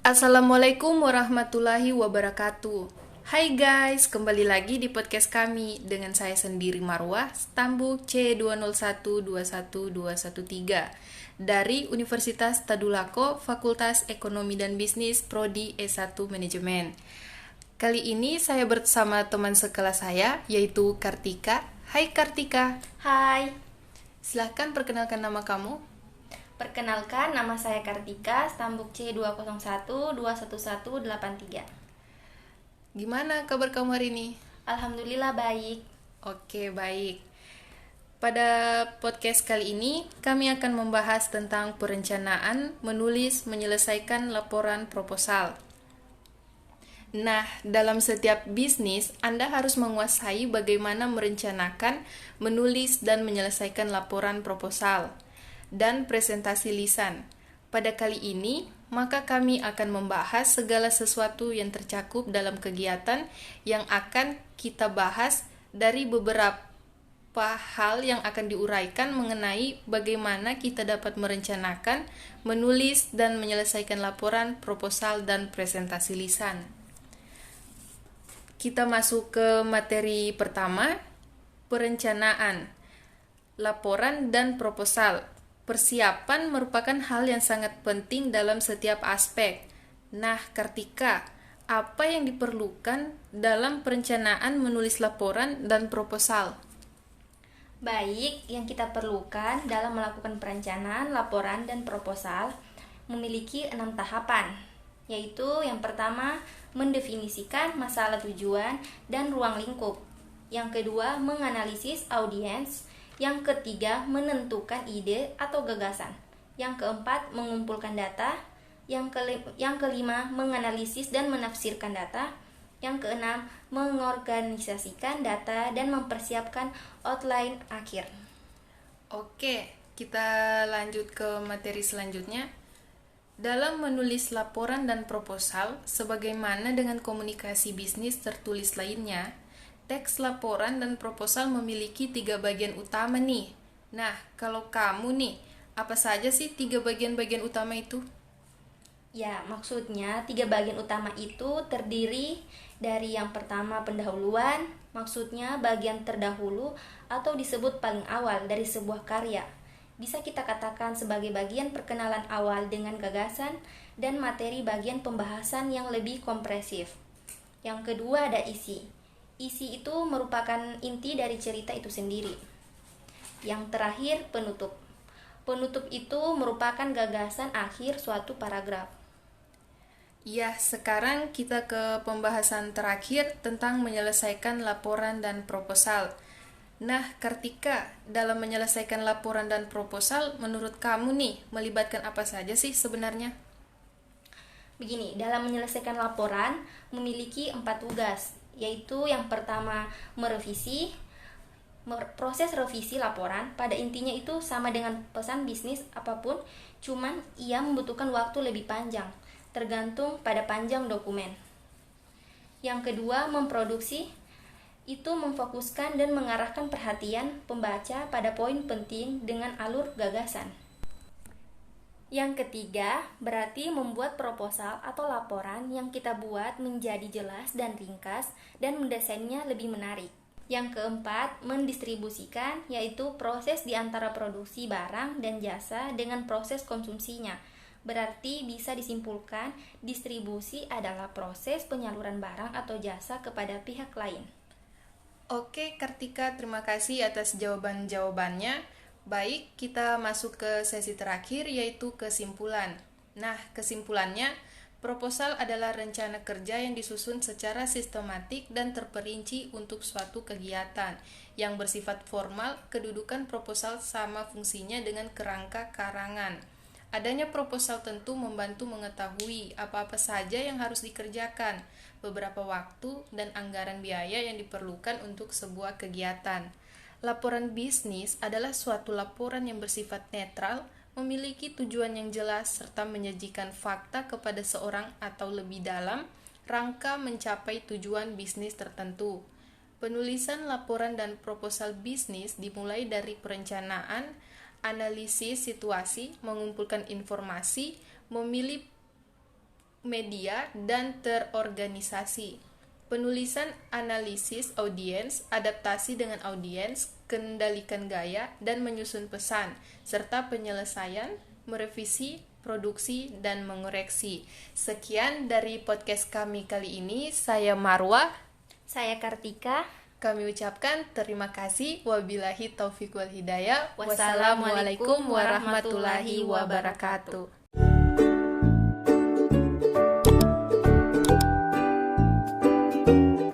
Assalamualaikum warahmatullahi wabarakatuh. Hai guys, kembali lagi di podcast kami dengan saya sendiri Marwah, Stambuk C201212113 dari Universitas Tadulako, Fakultas Ekonomi dan Bisnis, Prodi S1 Manajemen. Kali ini saya bersama teman sekelas saya, yaitu Kartika. Hai Kartika. Hai, Silahkan perkenalkan nama kamu. perkenalkan nama saya Kartika, Stambuk C201211183. Gimana kabar kamu hari ini? Alhamdulillah baik. Oke, baik. Pada podcast kali ini, kami akan membahas tentang perencanaan, menulis, menyelesaikan laporan proposal. Nah, dalam setiap bisnis, Anda harus menguasai bagaimana merencanakan, menulis, dan menyelesaikan laporan proposal dan presentasi lisan. Pada kali ini, maka kami akan membahas segala sesuatu yang tercakup dalam kegiatan yang akan kita bahas dari beberapa hal yang akan diuraikan mengenai bagaimana kita dapat merencanakan, menulis, dan menyelesaikan laporan proposal dan presentasi lisan. Kita masuk ke materi pertama, perencanaan, laporan dan proposal. Persiapan merupakan hal yang sangat penting dalam setiap aspek. Nah, Kartika, apa yang diperlukan dalam perencanaan menulis laporan dan proposal? Baik, yang kita perlukan dalam melakukan perencanaan, laporan, dan proposal memiliki 6 tahapan, yaitu yang pertama, mendefinisikan masalah tujuan dan ruang lingkup. Yang kedua, menganalisis audiens. Yang ketiga, menentukan ide atau gagasan. Yang keempat, mengumpulkan data. Yang kelima, menganalisis dan menafsirkan data. Yang keenam, mengorganisasikan data dan mempersiapkan outline akhir. Oke, kita lanjut ke materi selanjutnya. Dalam menulis laporan dan proposal, sebagaimana dengan komunikasi bisnis tertulis lainnya, teks laporan dan proposal memiliki 3 bagian utama nih. Nah, kalau kamu nih, apa saja sih 3 bagian-bagian utama itu? Ya, maksudnya 3 bagian utama itu terdiri dari yang pertama pendahuluan, maksudnya bagian terdahulu atau disebut paling awal dari sebuah karya. Bisa kita katakan sebagai bagian perkenalan awal dengan gagasan dan materi bagian pembahasan yang lebih kompresif. Yang kedua ada isi. Isi itu merupakan inti dari cerita itu sendiri. Yang terakhir penutup. Penutup itu merupakan gagasan akhir suatu paragraf. Ya, sekarang kita ke pembahasan terakhir tentang menyelesaikan laporan dan proposal. Nah, Kartika, dalam menyelesaikan laporan dan proposal, menurut kamu nih, melibatkan apa saja sih sebenarnya? Begini, dalam menyelesaikan laporan memiliki 4 tugas, yaitu yang pertama merevisi. Proses revisi laporan pada intinya itu sama dengan pesan bisnis apapun, cuman ia membutuhkan waktu lebih panjang, tergantung pada panjang dokumen. Yang kedua, memproduksi, itu memfokuskan dan mengarahkan perhatian pembaca pada poin penting dengan alur gagasan. Yang ketiga, berarti membuat proposal atau laporan yang kita buat menjadi jelas dan ringkas dan mendesainnya lebih menarik. Yang keempat, mendistribusikan, yaitu proses di antara produksi barang dan jasa dengan proses konsumsinya. Berarti bisa disimpulkan, distribusi adalah proses penyaluran barang atau jasa kepada pihak lain. Oke, Kartika, terima kasih atas jawaban-jawabannya. Baik, kita masuk ke sesi terakhir, yaitu kesimpulan. Nah, kesimpulannya, proposal adalah rencana kerja yang disusun secara sistematik dan terperinci untuk suatu kegiatan yang bersifat formal. Kedudukan proposal sama fungsinya dengan kerangka karangan. Adanya proposal tentu membantu mengetahui apa-apa saja yang harus dikerjakan, beberapa waktu, dan anggaran biaya yang diperlukan untuk sebuah kegiatan. Laporan bisnis adalah suatu laporan yang bersifat netral, memiliki tujuan yang jelas, serta menyajikan fakta kepada seorang atau lebih dalam rangka mencapai tujuan bisnis tertentu. Penulisan laporan dan proposal bisnis dimulai dari perencanaan, analisis situasi, mengumpulkan informasi, memilih media, dan terorganisasi. Penulisan analisis audiens, adaptasi dengan audiens, kendalikan gaya, dan menyusun pesan, serta penyelesaian, merevisi, produksi, dan mengoreksi. Sekian dari podcast kami kali ini. Saya Marwa. Saya Kartika. Kami ucapkan terima kasih. Wabillahi taufiq wal hidayah. Wassalamualaikum warahmatullahi wabarakatuh.